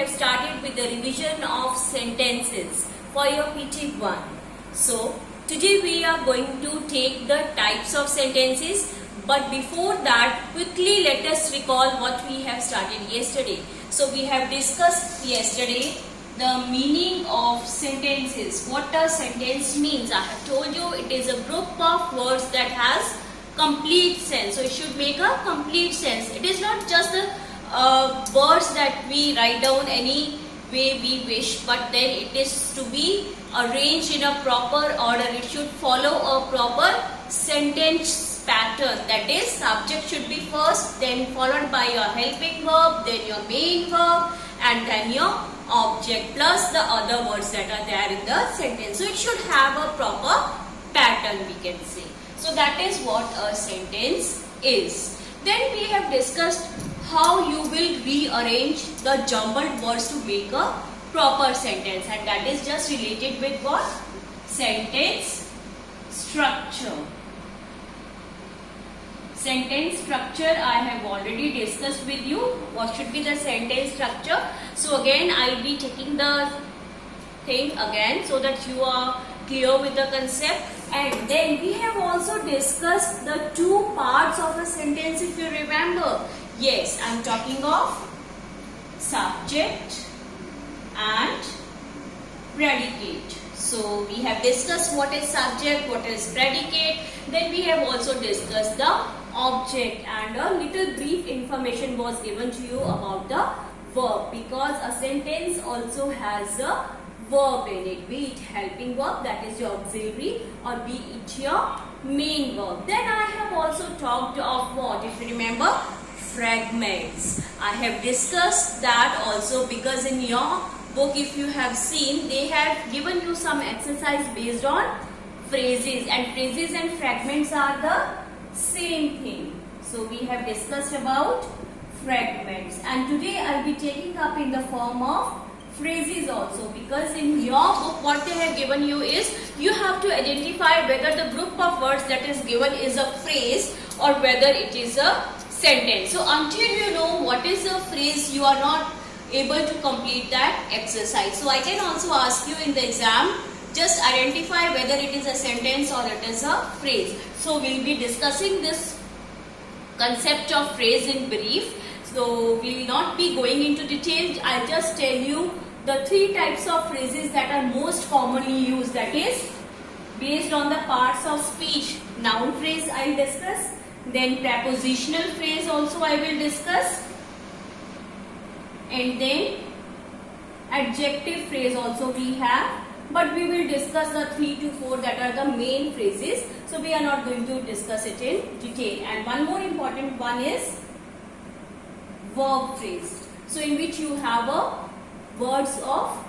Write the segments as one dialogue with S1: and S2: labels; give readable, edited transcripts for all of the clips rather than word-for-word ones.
S1: have started with the revision of sentences for your PT1. So today we are going to take the types of sentences, but before that quickly let us recall what we have started yesterday. So we have discussed yesterday the meaning of sentences. What a sentence means. I have told you it is a group of words that has complete sense. So it should make a complete sense. It is not just the words that we write down any way we wish, but then it is to be arranged in a proper order. It should follow a proper sentence pattern. That is, subject should be first, then followed by your helping verb, then your main verb, and then your object plus the other words that are there in the sentence. So it should have a proper pattern, we can say. So that is what a sentence is. Then we have discussed how you will rearrange the jumbled words to make a proper sentence, and that is just related with what? Sentence structure. Sentence structure I have already discussed with you. What should be the sentence structure? So again I will be taking the thing again so that you are clear with the concept. And then we have also discussed the two parts of a sentence, if you remember. Yes, I am talking of subject and predicate. So we have discussed what is subject, what is predicate. Then we have also discussed the object, and a little brief information was given to you about the verb, because a sentence also has a verb in it, be it helping verb, that is your auxiliary, or be it your main verb. Then I have also talked of what, if you remember, fragments. I have discussed that also, because in your book, if you have seen, they have given you some exercise based on phrases, and phrases and fragments are the same thing. So we have discussed about fragments, and today I will be taking up in the form of phrases also, because in your book what they have given you is you have to identify whether the group of words that is given is a phrase or whether it is a sentence. So until you know what is a phrase, you are not able to complete that exercise. So I can also ask you in the exam, just identify whether it is a sentence or it is a phrase. So we will be discussing this concept of phrase in brief. So we will not be going into detail. I'll just tell you the three types of phrases that are most commonly used, that is based on the parts of speech. Noun phrase I will discuss, then prepositional phrase also I will discuss, and then adjective phrase also we have, but we will discuss the 3 to 4 that are the main phrases. So we are not going to discuss it in detail. And one more important one is verb phrase, so in which you have a words of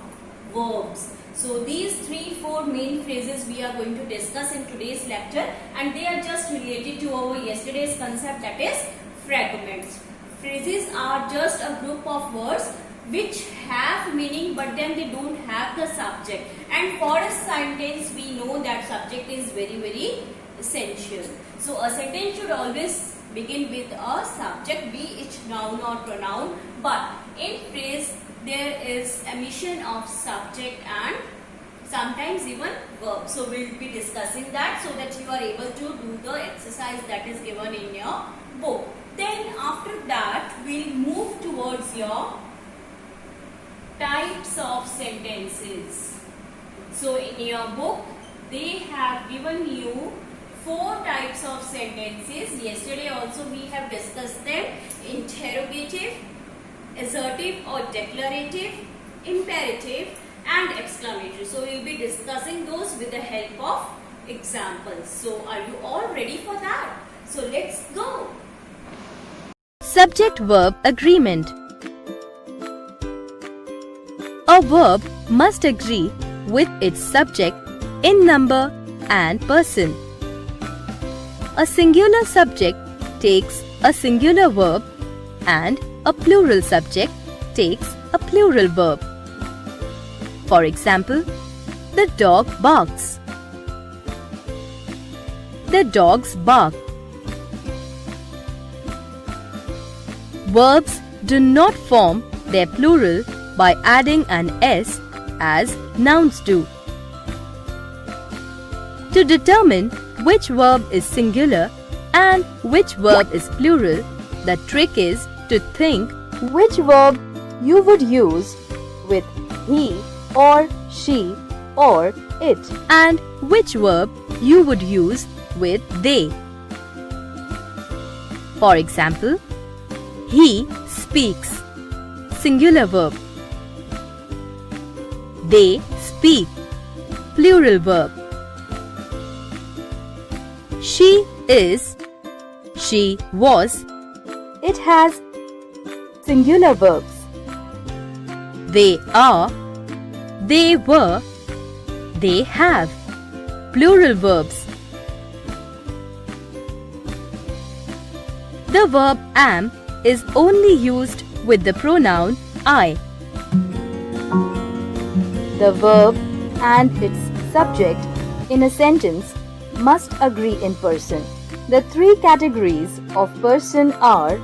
S1: verbs. So these 3-4 main phrases we are going to discuss in today's lecture, and they are just related to our yesterday's concept, that is fragments. Phrases are just a group of words which have meaning, but then they don't have the subject, and for a sentence we know that subject is very essential. So a sentence should always begin with a subject, be it noun or pronoun, but in phrase there is omission of subject and sometimes even verb. So we will be discussing that so that you are able to do the exercise that is given in your book. Then after that we will move towards your types of sentences. So in your book they have given you 4 types of sentences. Yesterday also we have discussed them: interrogative, assertive or declarative, imperative and exclamatory. So we will be discussing those with the help of examples. So are you all ready for that? So let's go.
S2: Subject-verb agreement. A verb must agree with its subject in number and person. A singular subject takes a singular verb and a plural subject takes a plural verb. For example, the dog barks. The dogs bark. Verbs do not form their plural by adding an s as nouns do. To determine which verb is singular and which verb is plural, the trick is to think which verb you would use with he or she or it, and which verb you would use with they. For example, he speaks, singular verb. They speak, plural verb. She is, she was, it has singular verbs. They are, they were, they have, plural verbs. The verb am is only used with the pronoun I. The verb and its subject in a sentence must agree in person. The three categories of person are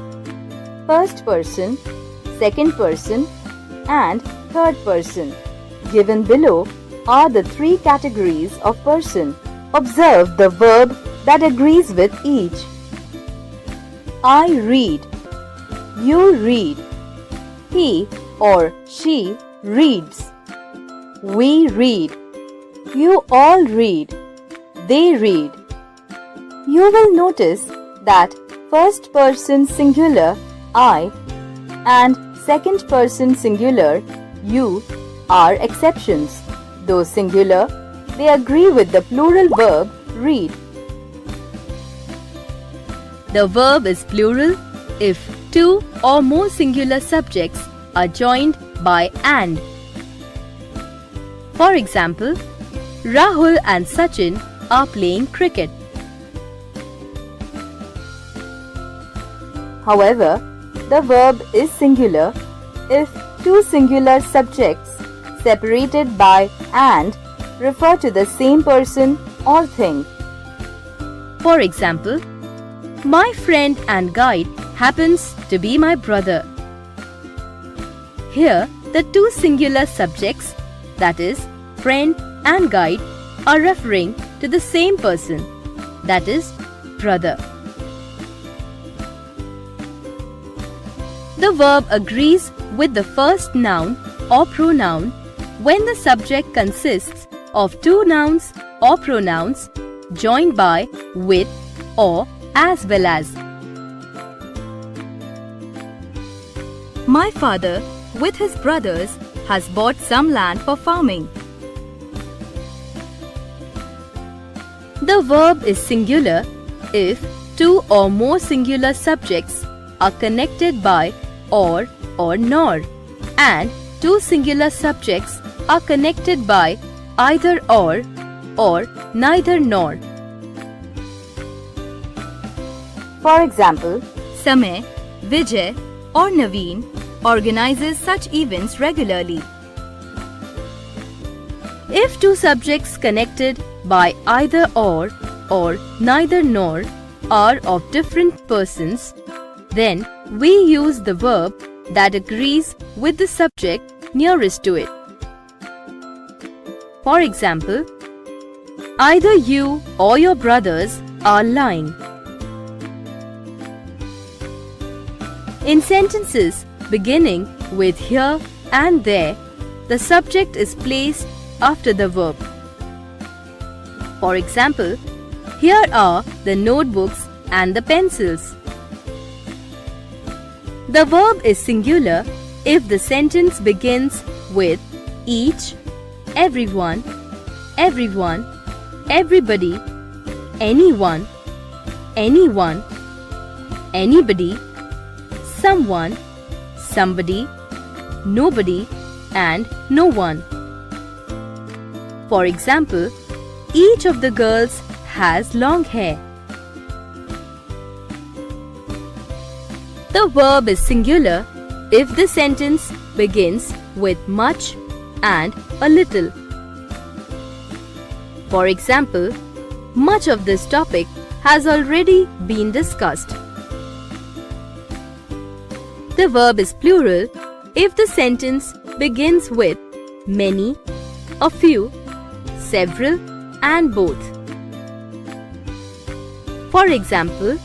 S2: first person, second person, and third person. Given below are the three categories of person. Observe the verb that agrees with each. I read, you read, he or she reads, we read, you all read, they read. You will notice that first person singular I and second person singular you are exceptions. Though singular, they agree with the plural verb read. The verb is plural if two or more singular subjects are joined by and. For example, Rahul and Sachin are playing cricket. However, the verb is singular if two singular subjects separated by and refer to the same person or thing. For example, my friend and guide happens to be my brother. Here, the two singular subjects, that is, friend and guide, are referring to the same person, that is, brother. The verb agrees with the first noun or pronoun when the subject consists of two nouns or pronouns joined by with or as well as. My father, with his brothers, has bought some land for farming. The verb is singular if two or more singular subjects are connected by or nor, and two singular subjects are connected by either or neither nor. For example, Samay, Vijay or Naveen organizes such events regularly. If two subjects connected by either or neither nor are of different persons, then we use the verb that agrees with the subject nearest to it. For example, either you or your brothers are lying. In sentences beginning with here and there, the subject is placed after the verb. For example, here are the notebooks and the pencils. The verb is singular if the sentence begins with each, everyone, everybody, anyone, anybody, someone, somebody, nobody, and no one. For example, each of the girls has long hair. The verb is singular if the sentence begins with much and a little. For example, much of this topic has already been discussed. The verb is plural if the sentence begins with many, a few, several, and both. For example,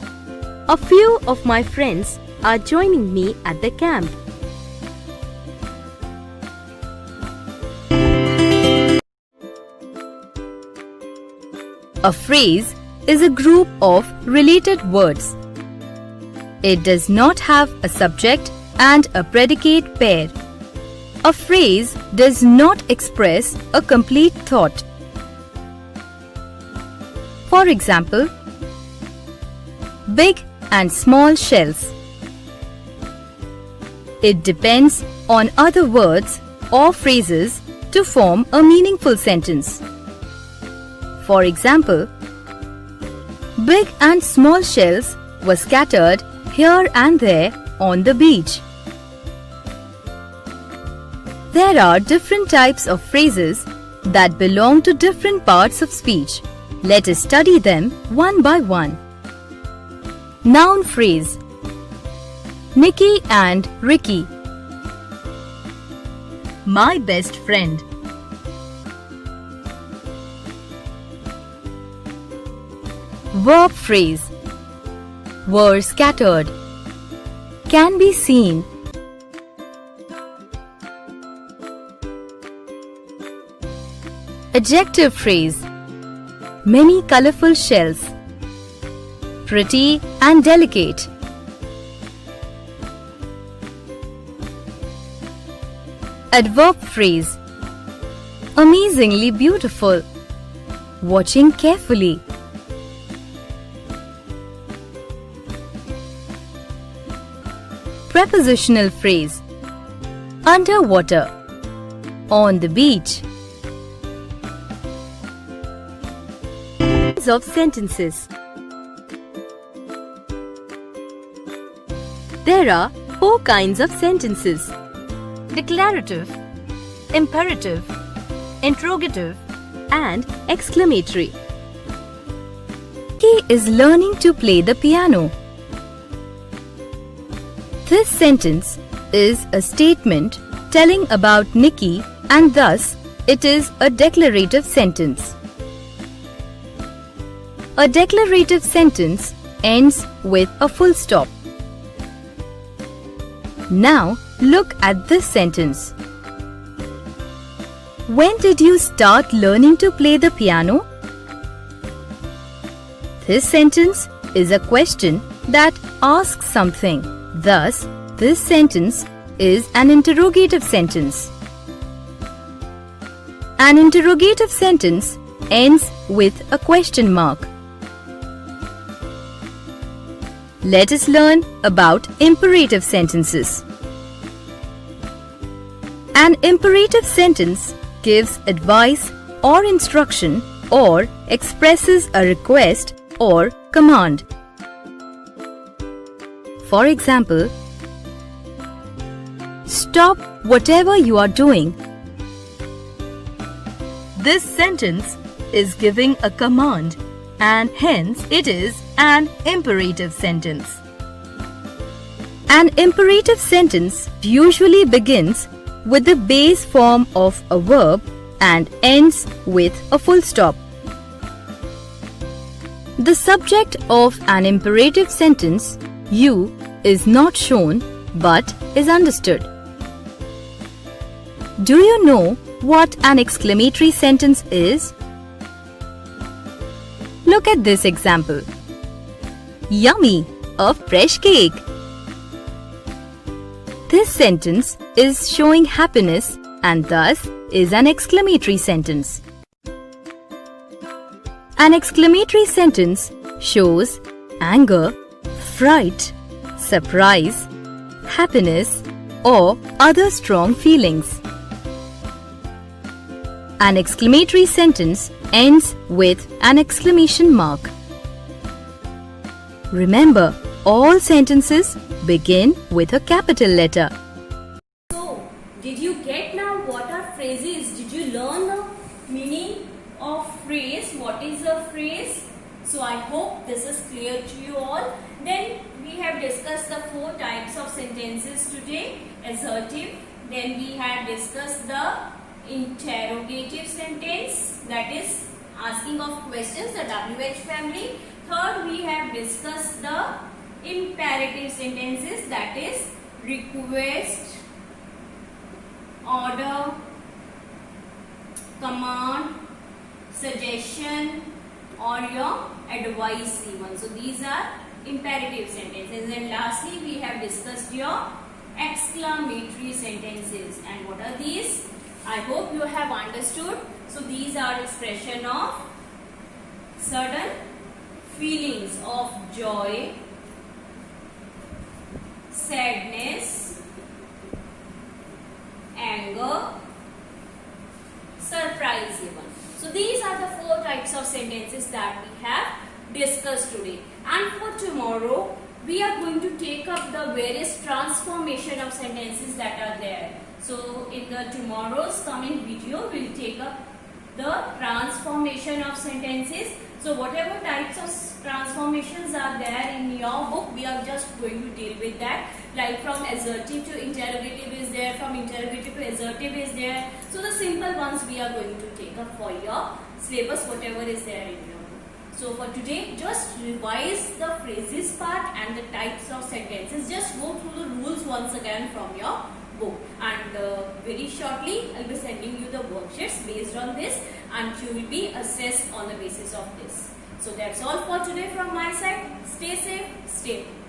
S2: a few of my friends are joining me at the camp. A phrase is a group of related words. It does not have a subject and a predicate pair. A phrase does not express a complete thought. For example, big and small shells. It depends on other words or phrases to form a meaningful sentence. For example, big and small shells were scattered here and there on the beach. There are different types of phrases that belong to different parts of speech. Let us study them one by one. Noun phrase: Nikki and Ricky. My best friend. Verb phrase: were scattered. Can be seen. Adjective phrase: many colorful shells. Pretty and delicate. Adverb phrase: amazingly beautiful. Watching carefully. Prepositional phrase: underwater. On the beach. Of sentences. There are 4 kinds of sentences: declarative, imperative, interrogative, and exclamatory. He is learning to play the piano. This sentence is a statement telling about Nikki, and thus it is a declarative sentence. A declarative sentence ends with a full stop. Now look at this sentence. When did you start learning to play the piano? This sentence is a question that asks something. Thus, this sentence is an interrogative sentence. An interrogative sentence ends with a question mark. Let us learn about imperative sentences. An imperative sentence gives advice or instruction or expresses a request or command. For example, stop whatever you are doing. This sentence is giving a command, and hence it is an imperative sentence. An imperative sentence usually begins with the base form of a verb and ends with a full stop. The subject of an imperative sentence, you, is not shown but is understood. Do you know what an exclamatory sentence is? Look at this example. Yummy! A fresh cake! This sentence is showing happiness and thus is an exclamatory sentence. An exclamatory sentence shows anger, fright, surprise, happiness, or other strong feelings. An exclamatory sentence ends with an exclamation mark. Remember, all sentences begin with a capital letter.
S1: So, did you get now what are phrases? Did you learn the meaning of phrase? What is a phrase? So, I hope this is clear to you all. Then we have discussed the 4 types of sentences today, assertive. Then we had discussed the interrogative sentence, that is asking of questions, the WH family. Third, we have discussed the imperative sentences, that is request, order, command, suggestion, or your advice even. So these are imperative sentences. And lastly, we have discussed your exclamatory sentences. And what are these? I hope you have understood. So these are expression of certain feelings of joy, sadness, anger, surprise even. So these are the 4 types of sentences that we have discussed today. And for tomorrow, we are going to take up the various transformation of sentences that are there. So in the tomorrow's coming video, we will take up the transformation of sentences. So whatever types of transformations are there in your book, we are just going to deal with that. Like from assertive to interrogative is there, from interrogative to assertive is there. So the simple ones we are going to take up for your syllabus, whatever is there in your book. So for today, just revise the phrases part and the types of sentences. Just go through the rules once again from your book, and very shortly I'll be sending you the worksheets based on this, and you will be assessed on the basis of this. So that's all for today from my side. Stay safe, stay home.